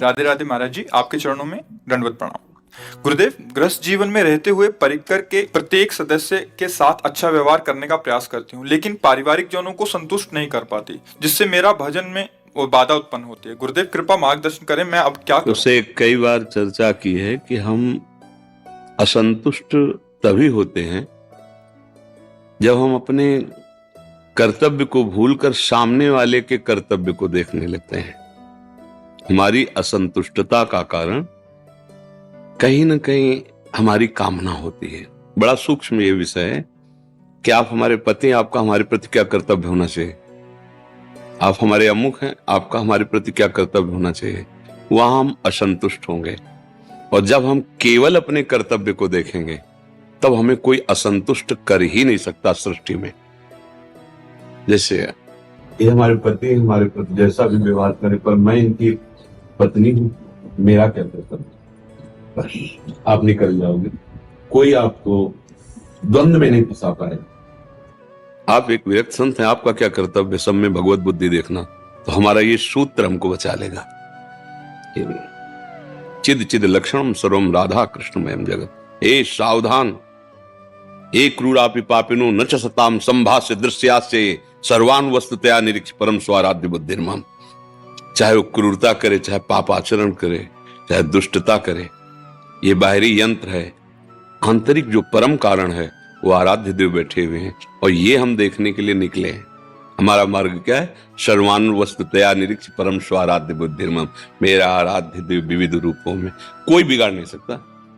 राधे राधे महाराज जी, आपके चरणों में दंडवत प्रणाम। गुरुदेव, गृहस्थ जीवन में रहते हुए परिकर के प्रत्येक सदस्य के साथ अच्छा व्यवहार करने का प्रयास करती हूँ, लेकिन पारिवारिक जनों को संतुष्ट नहीं कर पाती, जिससे मेरा भजन में वो बाधा उत्पन्न होती है। गुरुदेव कृपा मार्गदर्शन करें, मैं अब क्या करूं? उससे कई बार चर्चा की है कि हम असंतुष्ट तभी होते हैं जब हम अपने कर्तव्य को भूलकर सामने वाले के कर्तव्य को देखने लगते हैं। हमारी असंतुष्टता का कारण कहीं ना कहीं हमारी कामना होती है। बड़ा सूक्ष्म ये विषय है कि आप हमारे पति हैं, आपका हमारे प्रति क्या कर्तव्य होना चाहिए। आप हमारे अमुख हैं, आपका हमारे प्रति क्या कर्तव्य होना चाहिए। वहां हम असंतुष्ट होंगे, और जब हम केवल अपने कर्तव्य को देखेंगे तब हमें कोई असंतुष्ट कर ही नहीं सकता सृष्टि में। जैसे ये हमारे पति हमारे प्रति जैसा भी व्यवहार करे, पर मैं इनकी पत्नी हूं, मेरा क्या कर्तव्य। आप निकल जाओगे, कोई आपको द्वंद्व में नहीं फंसा पाएगा। आप एक विरक्त संत हैं, आपका क्या कर्तव्य, सब में भगवत बुद्धि देखना। तो हमारा ये सूत्र हमको बचा लेगा। चिद चिद लक्षणम सर्वम राधा कृष्णमयम जगत। ए सावधान, एक क्रूरापि पापिनो न च सताम संभाष्य दृश्यास्य सर्वान वस्तुतया निरीक्ष परम स्वाराध्य बुद्धिर्मम। चाहे वो क्रूरता करे, चाहे पाप आचरण करे, चाहे दुष्टता करे, ये बाहरी यंत्र है। आंतरिक जो परम कारण है वो आराध्य देव बैठे हुए हैं, और ये हम देखने के लिए निकले हैं। हमारा मार्ग क्या है? सर्वान वस्तुतया निरीक्ष परम स्वाराध्य बुद्धिर्मम। मेरा आराध्य देव विविध रूपों में, कोई बिगाड़ नहीं सकता,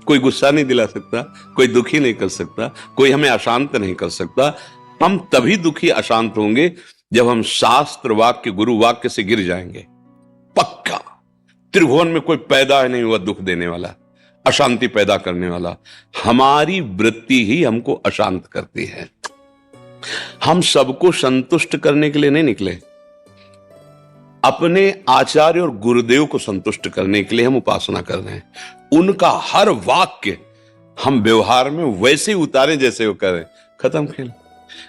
कोई गुस्सा नहीं दिला सकता, कोई दुखी नहीं कर सकता, कोई हमें अशांत नहीं कर सकता। हम तभी दुखी अशांत होंगे जब हम शास्त्र वाक्य गुरु वाक्य से गिर जाएंगे। पक्का त्रिभुवन में कोई पैदा नहीं हुआ दुख देने वाला, अशांति पैदा करने वाला। हमारी वृत्ति ही हमको अशांत करती है। हम सबको संतुष्ट करने के लिए नहीं निकले, अपने आचार्य और गुरुदेव को संतुष्ट करने के लिए हम उपासना कर रहे हैं। उनका हर वाक्य हम व्यवहार में वैसे ही उतारें जैसे वो करें। खत्म खेल।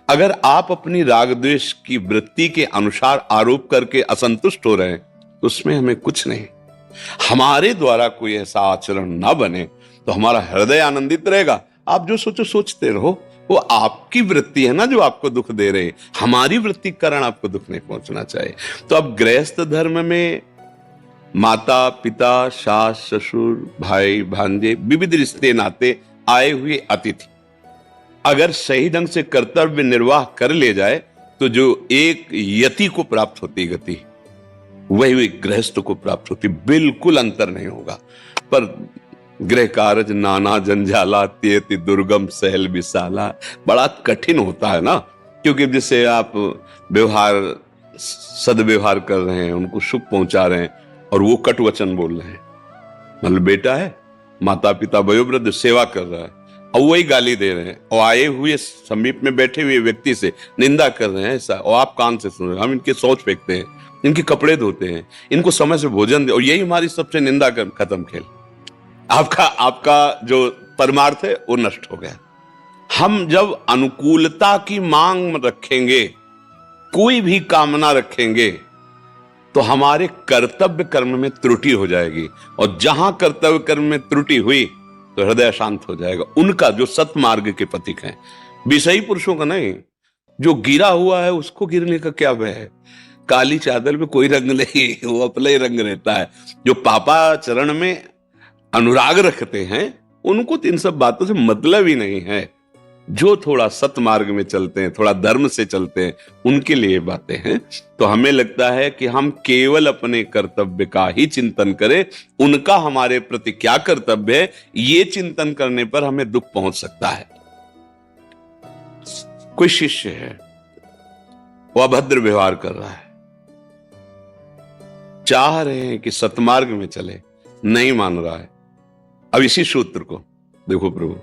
अगर आप अपनी राग द्वेष की वृत्ति के अनुसार आरोप करके असंतुष्ट हो रहे हैं तो उसमें हमें कुछ नहीं। हमारे द्वारा कोई ऐसा आचरण ना बने तो हमारा हृदय आनंदित रहेगा। आप जो सोचो सोचते रहो, वो आपकी वृत्ति है ना जो आपको दुख दे रहे। हमारी वृत्ति के कारण आपको दुख नहीं पहुंचना चाहिए। तो अब गृहस्थ धर्म में माता पिता, सास ससुर, भाई भांजे, विविध रिश्ते नाते, आए हुए अतिथि अगर सही ढंग से कर्तव्य निर्वाह कर ले जाए तो जो एक यति को प्राप्त होती गति, वही गृहस्थ को प्राप्त होती। बिल्कुल अंतर नहीं होगा। पर गृह कार्य नाना जंजाला त्येति दुर्गम सहल विशाला, बड़ा कठिन होता है ना। क्योंकि जैसे आप व्यवहार सदव्यवहार कर रहे हैं, उनको सुख पहुंचा रहे हैं, और वो कटु वचन बोल रहे हैं। मतलब बेटा है, माता पिता वयोवृद्ध सेवा कर रहा है, और वही गाली दे रहे हैं, और आए हुए समीप में बैठे हुए व्यक्ति से निंदा कर रहे हैं ऐसा, और आप कान से सुन रहे हैं। हम इनके शौच फेंकते हैं, इनके कपड़े धोते हैं, इनको समय से भोजन दे, और यही हमारी सबसे निंदा कर। खत्म खेल। आपका जो परमार्थ है वो नष्ट हो गया। हम जब अनुकूलता की मांग रखेंगे, कोई भी कामना रखेंगे, तो हमारे कर्तव्य कर्म में त्रुटि हो जाएगी, और जहां कर्तव्य कर्म में त्रुटि हुई तो हृदय शांत हो जाएगा। उनका जो सतमार्ग के पथिक हैं, विषयी पुरुषों का नहीं। जो गिरा हुआ है उसको गिरने का क्या भय है। काली चादर पे कोई रंग नहीं, वो अपना ही रंग रहता है। जो पापाचरण में अनुराग रखते हैं उनको तो इन सब बातों से मतलब ही नहीं है। जो थोड़ा सतमार्ग में चलते हैं, थोड़ा धर्म से चलते हैं, उनके लिए बातें हैं। तो हमें लगता है कि हम केवल अपने कर्तव्य का ही चिंतन करें, उनका हमारे प्रति क्या कर्तव्य है ये चिंतन करने पर हमें दुख पहुंच सकता है। कोई शिष्य है, वो अभद्र व्यवहार कर रहा है, चाह रहे हैं कि सतमार्ग में चले, नहीं मान रहा है। अब इसी सूत्र को देखो प्रभु,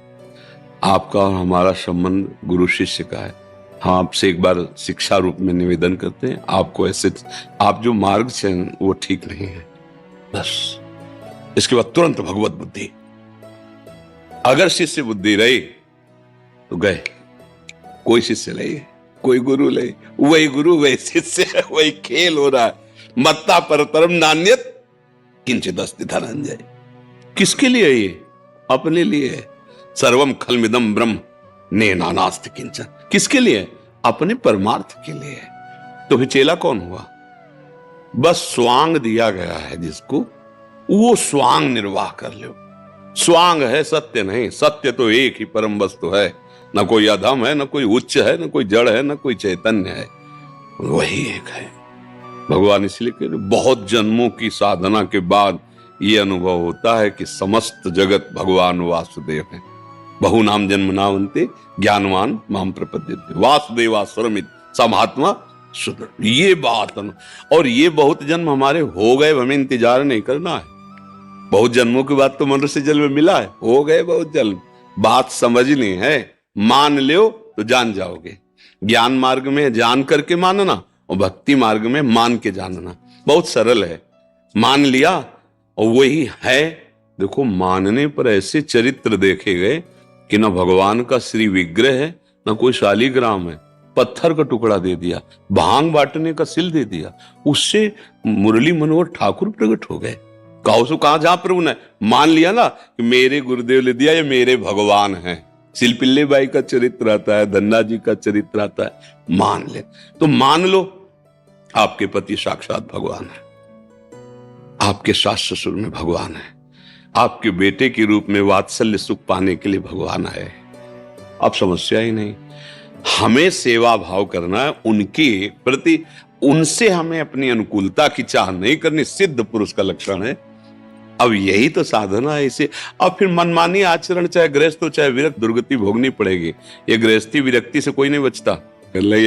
आपका और हमारा संबंध गुरु शिष्य का है। हम आपसे एक बार शिक्षा रूप में निवेदन करते हैं, आपको ऐसे आप जो मार्ग से वो ठीक नहीं है। बस इसके बाद तुरंत भगवत बुद्धि। अगर शिष्य बुद्धि रही तो गए। कोई शिष्य नहीं, कोई गुरु नहीं, वही गुरु वही शिष्य, वही खेल हो रहा है। मत्ता परतरम नान्यत किंचित अस्ति धनंजय। किसके लिए ये? अपने लिए है। सर्वम खलमिदम ब्रह्म नेनानास्ति किंचन। किसके लिए? अपने परमार्थ के लिए। तो फिर चेला कौन हुआ? बस स्वांग दिया गया है जिसको, वो स्वांग निर्वाह कर लो। स्वांग है, सत्य नहीं। सत्य तो एक ही परम वस्तु है, न कोई अधम है, न कोई उच्च है, न कोई जड़ है, न कोई चैतन्य है, वही एक है। भगवान इसलिए कह रहे, बहुत जन्मों की साधना के बाद ये अनुभव होता है कि समस्त जगत भगवान वासुदेव है। बहु नाम जन्म नावंते ज्ञानवान माम प्रपद्यते वासुदेवासुरमित समात्मा सुदृढ़। ये बात, और ये बहुत जन्म हमारे हो गए, हमें इंतजार नहीं करना है। बहुत जन्मों के बाद तो मनुष्य जन्म मिला है, हो गए बहुत जन्म। बात समझनी है, मान लो तो जान जाओगे। ज्ञान मार्ग में जान करके मानना और भक्ति मार्ग में मान के जानना बहुत सरल है। मान लिया और वही है। देखो, मानने पर ऐसे चरित्र देखे गए कि न भगवान का श्री विग्रह है, न कोई शालीग्राम है। पत्थर का टुकड़ा दे दिया, भांग बांटने का सिल दे दिया, उससे मुरली मनोहर ठाकुर प्रकट हो गए। कहा जहां प्रभु ने मान लिया ना कि मेरे गुरुदेव ने दिया, ये मेरे भगवान हैं। सिलपिल्ले बाई का चरित्र आता है, धन्ना जी का चरित्र आता है। मान ले तो मान लो, आपके पति साक्षात भगवान है, आपके सास ससुर में भगवान है, आपके बेटे के रूप में वात्सल्य सुख पाने के लिए भगवान आए। अब समस्या ही नहीं। हमें सेवा भाव करना है उनके प्रति, उनसे हमें अपनी अनुकूलता की चाह नहीं करनी। सिद्ध पुरुष का लक्षण है। अब यही तो साधना है। इसे अब फिर मनमानी आचरण, चाहे गृहस्थ हो चाहे विरक्त, दुर्गति भोगनी पड़ेगी। ये गृहस्थी विरक्ति से कोई नहीं बचता।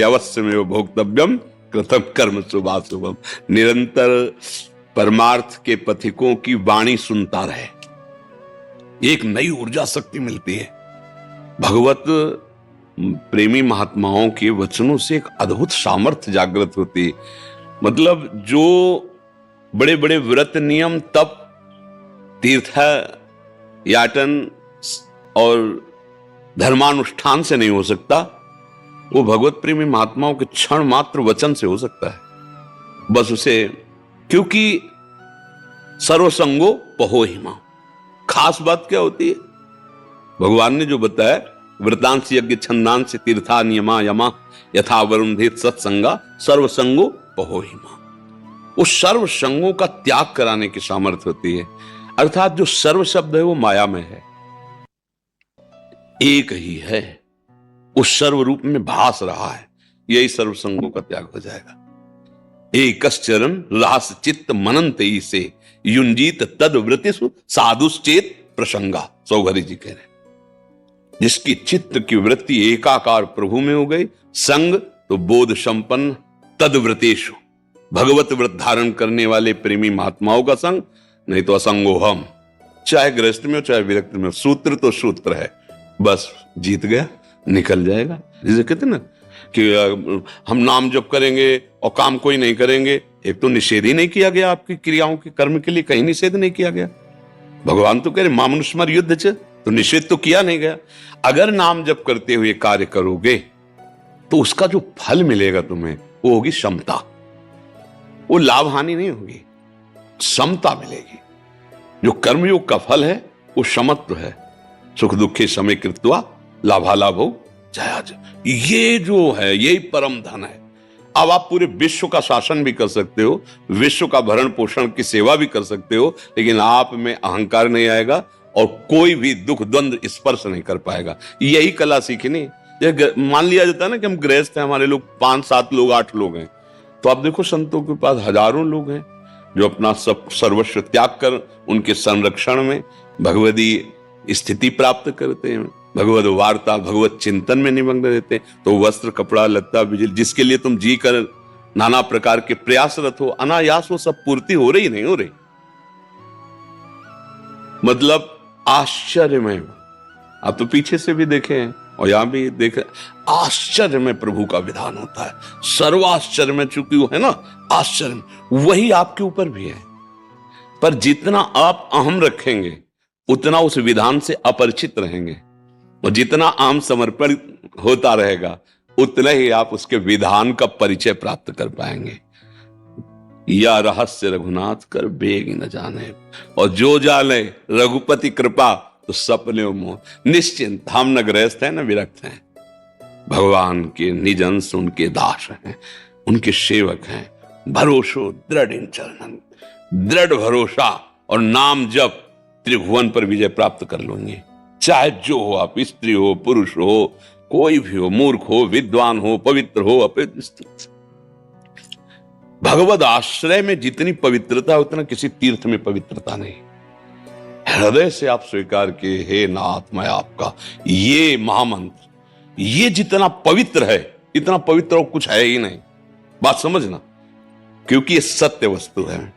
अवश्य में भोक्तव्यम कृतम कर्म शुभाशुभम। निरंतर परमार्थ के पथिकों की वाणी सुनता रहे, एक नई ऊर्जा शक्ति मिलती है। भगवत प्रेमी महात्माओं के वचनों से एक अद्भुत सामर्थ्य जागृत होती है। मतलब जो बड़े बड़े व्रत, नियम, तप, तीर्थ याटन और धर्मानुष्ठान से नहीं हो सकता, वो भगवत प्रेमी महात्माओं के क्षण मात्र वचन से हो सकता है। बस उसे, क्योंकि सर्वसंगो पहोहिमा। खास बात क्या होती है? भगवान ने जो बताया, व्रतांश यज्ञ छंदांश तीर्था नियमा यमा यथा वरुणधीत सत्संगा सर्वसंगो पहोहिमा। उस सर्व संगों का त्याग कराने की सामर्थ्य होती है। अर्थात जो सर्व शब्द है वो माया में है, एक ही है, उस सर्व रूप में भास रहा है। यही सर्व संगों का त्याग हो जाएगा। एकश्चरण रास चित्त मनंत से युंजीत तद वृत्तिषु साधुश्चेत प्रसंगा। सौघरी जी कह रहे, जिसकी चित्त की वृत्ति एकाकार प्रभु में हो गई, संग तो बोध संपन्न तदव्रतेषु, भगवत व्रत धारण करने वाले प्रेमी महात्माओं का संग, नहीं तो असंगो हम। चाहे गृहस्थ में हो चाहे विरक्त में हो, सूत्र तो सूत्र है। बस जीत गया, निकल जाएगा। जैसे कहते ना कि हम नाम जप करेंगे और काम कोई नहीं करेंगे। एक तो निषेध ही नहीं किया गया, आपकी क्रियाओं के कर्म के लिए कहीं निषेध नहीं किया गया। भगवान तो कह रहे मामनुष्मर युद्ध च, तो निषेध तो किया नहीं गया। अगर नाम जप करते हुए कार्य करोगे तो उसका जो फल मिलेगा तुम्हें, वो होगी समता। वो लाभ हानि नहीं होगी, समता मिलेगी। जो कर्मयोग का फल है वो समत्व है। सुख दुखे समय कृत्वा लाभालाभो जयाज। ये जो है यही परम धन है। अब आप पूरे विश्व का शासन भी कर सकते हो, विश्व का भरण पोषण की सेवा भी कर सकते हो, लेकिन आप में अहंकार नहीं आएगा और कोई भी दुख द्वंद्व स्पर्श नहीं कर पाएगा। यही कला सीखनी। मान लिया जाता है ना कि हम गृहस्थ हैं, हमारे लोग 5-7 लोग 8 लोग हैं, तो आप देखो संतों के पास हजारों लोग हैं जो अपना सब सर्वस्व त्याग कर उनके संरक्षण में भगवदी स्थिति प्राप्त करते हैं, भगवत वार्ता भगवत चिंतन में निमग्न रहते हैं। तो वस्त्र कपड़ा लत्ता बिजली जिसके लिए तुम जी कर नाना प्रकार के प्रयासरत हो, अनायास वो सब पूर्ति हो रही नहीं हो रही। मतलब आश्चर्यमय। आप तो पीछे से भी देखे हैं और यहां भी देखे, आश्चर्य में प्रभु का विधान होता है। सर्वाश्चर्य में, चूंकि वो है ना आश्चर्य, वही आपके ऊपर भी है। पर जितना आप अहम रखेंगे उतना उस विधान से अपरिचित रहेंगे, और जितना अहम समर्पण होता रहेगा उतना ही आप उसके विधान का परिचय प्राप्त कर पाएंगे। या रहस्य रघुनाथ कर बेग न जाने, और जो जाने रघुपति कृपा तो सपने मोह। निश्चिंत, हम न गृहस्थ हैं न विरक्त हैं, भगवान के निज अंश उनके दास हैं, उनके सेवक हैं। भरोसो दृढ़ इन चरणन, दृढ़ भरोसा और नाम जप त्रिभुवन पर विजय प्राप्त कर लूंगी। चाहे जो हो, आप स्त्री हो, पुरुष हो, कोई भी हो, मूर्ख हो, विद्वान हो, पवित्र हो, अपवित्र। भगवद आश्रय में जितनी पवित्रता उतना किसी तीर्थ में पवित्रता नहीं। हृदय से आप स्वीकार किए, हे नाथ मैं आपका, ये महामंत्र ये जितना पवित्र है इतना पवित्र और कुछ है ही नहीं। बात समझना, क्योंकि ये सत्य वस्तु है।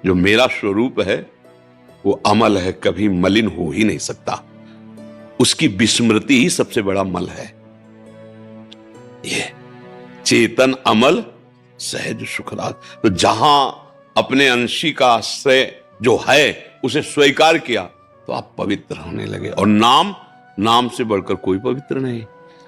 जो मेरा स्वरूप है वो अमल है, कभी मलिन हो ही नहीं सकता। उसकी विस्मृति ही सबसे बड़ा मल है। ये चेतन अमल सहज सुखराज। तो जहां अपने अंशी का आश्रय जो है उसे स्वीकार किया तो आप पवित्र होने लगे। और नाम से बढ़कर कोई पवित्र नहीं।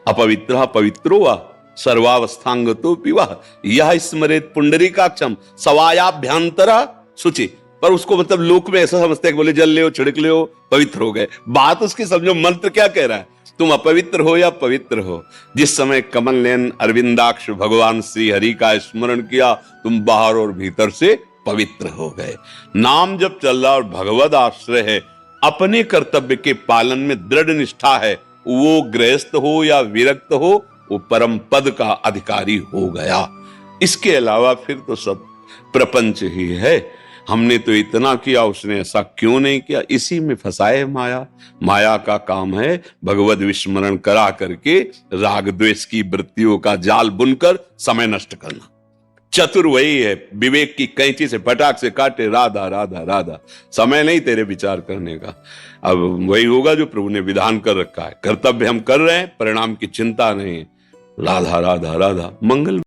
अपवित्र पवित्रो वा सर्वावस्थांगतो पिवा, यह स्मरेत पुंडरीकाक्षम सवायाभ्यंतरा शुचि। पर उसको मतलब लोक में ऐसा समझते हैं कि बोले जल ले छिड़क ले पवित्र हो गए। बात उसकी समझो, मंत्र क्या कह रहा है, तुम अपवित्र हो या पवित्र हो। जिस समय कमल नयन अरविंदाक्ष भगवान श्री हरि का स्मरण किया, तुम बाहर और भीतर से पवित्र हो गए। नाम जब चल रहा और भगवद आश्रय है, अपने कर्तव्य के पालन में दृढ़ निष्ठा है, वो गृहस्थ हो या विरक्त हो, वो परम पद का अधिकारी हो गया। इसके अलावा फिर तो सब प्रपंच ही है। हमने तो इतना किया, उसने ऐसा क्यों नहीं किया, इसी में फंसाए माया। माया का काम है भगवद विस्मरण करा करके राग द्वेष की वृत्तियों का जाल बुनकर समय नष्ट करना। चतुर वही है, विवेक की कैंची से फटाक से काटे, राधा राधा राधा। समय नहीं तेरे विचार करने का। अब वही होगा जो प्रभु ने विधान कर रखा है। कर्तव्य हम कर रहे हैं, परिणाम की चिंता नहीं। राधा राधा राधा। मंगल